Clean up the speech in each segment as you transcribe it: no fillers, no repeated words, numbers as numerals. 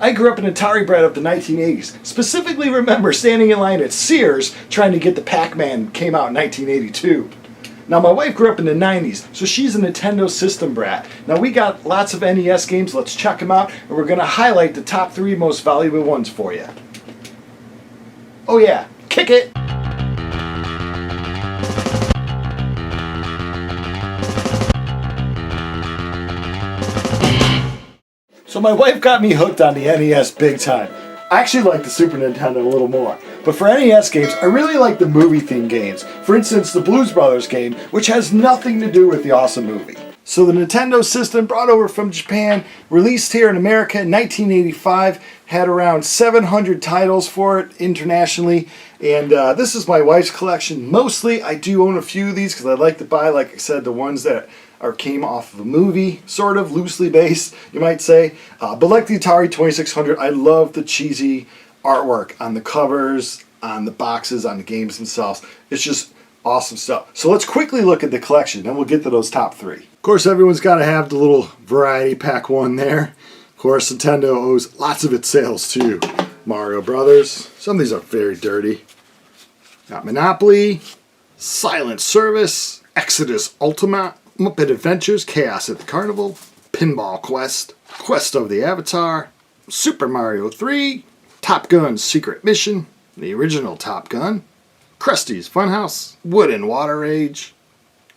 I grew up an Atari brat of the 1980s. Specifically remember standing in line at Sears trying to get the Pac-Man that came out in 1982. Now my wife grew up in the 90s, so she's a Nintendo system brat. Now we got lots of NES games, let's check them out, and we're going to highlight the top 3 most valuable ones for you. Oh yeah, kick it! So my wife got me hooked on the NES big time. I actually like the Super Nintendo a little more. But for NES games, I really like the movie-themed games. For instance, the Blues Brothers game, which has nothing to do with the awesome movie. So the Nintendo system, brought over from Japan, released here in America in 1985, had around 700 titles for it internationally. And this is my wife's collection. Mostly, I do own a few of these because I like to buy, like I said, the ones that came off of a movie, sort of loosely based, you might say. But like the Atari 2600, I love the cheesy artwork on the covers, on the boxes, on the games themselves. It's just awesome stuff. So let's quickly look at the collection, then we'll get to those top 3. Of course, everyone's got to have the little variety pack one there. Of course, Nintendo owes lots of its sales to Mario Brothers. Some of these are very dirty. Got Monopoly, Silent Service, Exodus Ultima, Muppet Adventures, Chaos at the Carnival, Pinball Quest, Quest of the Avatar, Super Mario 3, Top Gun Secret Mission, the original Top Gun, Krusty's Funhouse, Wood and Water Age,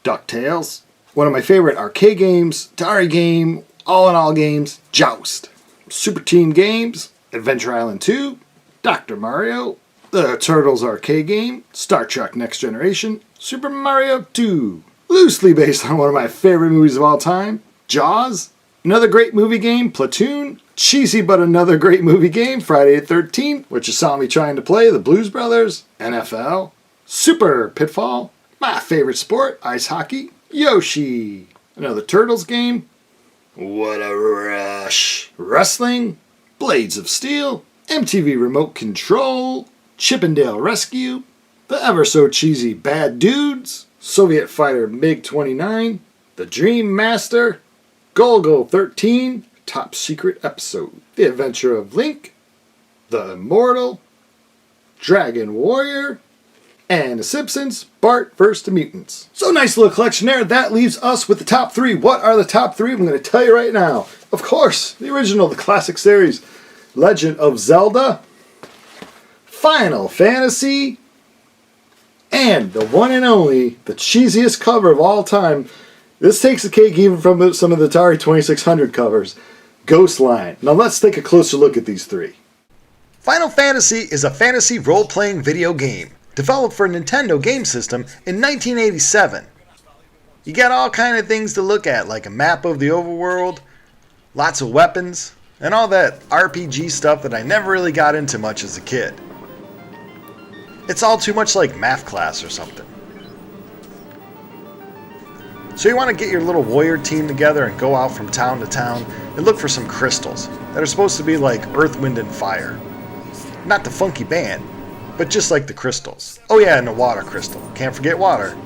DuckTales, one of my favorite arcade games, Atari game, all-in-all games, Joust, Super Team Games, Adventure Island 2, Dr. Mario, the Turtles arcade game, Star Trek Next Generation, Super Mario 2, loosely based on one of my favorite movies of all time, Jaws, another great movie game, Platoon, cheesy but another great movie game, Friday the 13th, which you saw me trying to play, the Blues Brothers, NFL, Super Pitfall, my favorite sport, ice hockey, Yoshi, another Turtles game, What a Rush, wrestling, Blades of Steel, MTV Remote Control, Chippendale Rescue, the ever so cheesy Bad Dudes, Soviet Fighter MiG-29, The Dream Master, Golgo 13, Top Secret Episode, The Adventure of Link, The Immortal, Dragon Warrior, and The Simpsons, Bart vs. the Mutants. So nice little collection there. That leaves us with the top 3. What are the top 3? I'm going to tell you right now. Of course, the original, the classic series, Legend of Zelda, Final Fantasy, and the one and only, the cheesiest cover of all time. This takes the cake even from some of the Atari 2600 covers. Ghostline. Now let's take a closer look at these 3. Final Fantasy is a fantasy role-playing video game developed for a Nintendo game system in 1987. You got all kind of things to look at, like a map of the overworld, lots of weapons, and all that RPG stuff that I never really got into much as a kid. It's all too much like math class or something. So you want to get your little warrior team together and go out from town to town and look for some crystals that are supposed to be like Earth, Wind, and Fire. Not the funky band, but just like the crystals. Oh yeah, and the water crystal. Can't forget water.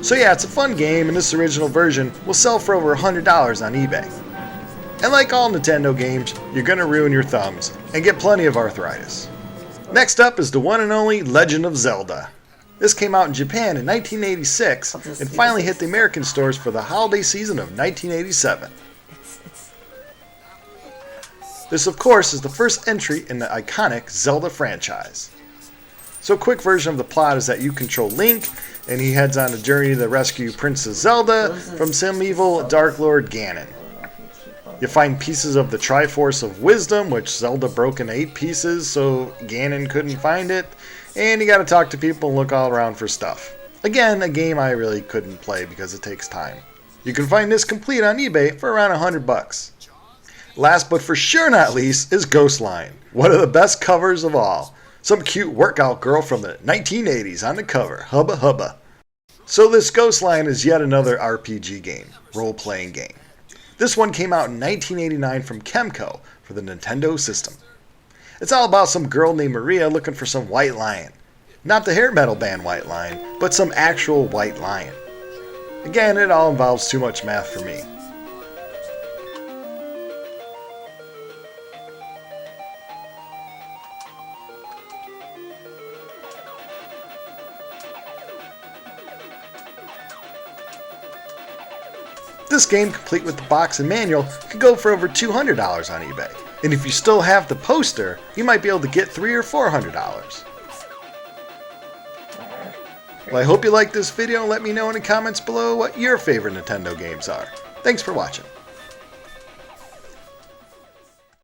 So yeah, it's a fun game, and this original version will sell for over $100 on eBay. And like all Nintendo games, you're going to ruin your thumbs and get plenty of arthritis. Next up is the one and only Legend of Zelda. This came out in Japan in 1986 and finally hit the American stores for the holiday season of 1987. This, of course, is the first entry in the iconic Zelda franchise. So a quick version of the plot is that you control Link, and he heads on a journey to rescue Princess Zelda from some evil Dark Lord Ganon. You find pieces of the Triforce of Wisdom, which Zelda broke into 8 pieces so Ganon couldn't find it, and you gotta talk to people and look all around for stuff. Again, a game I really couldn't play because it takes time. You can find this complete on eBay for around $100. Last but for sure not least is Ghostline, one of the best covers of all. Some cute workout girl from the 1980s on the cover, hubba hubba. So this Ghostline is yet another RPG game, role-playing game. This one came out in 1989 from Kemco for the Nintendo system. It's all about some girl named Maria looking for some white lion. Not the hair metal band White Lion, but some actual white lion. Again, it all involves too much math for me. This game, complete with the box and manual, could go for over $200 on eBay. And if you still have the poster, you might be able to get $300 or $400. Well, I hope you liked this video and let me know in the comments below what your favorite Nintendo games are. Thanks for watching.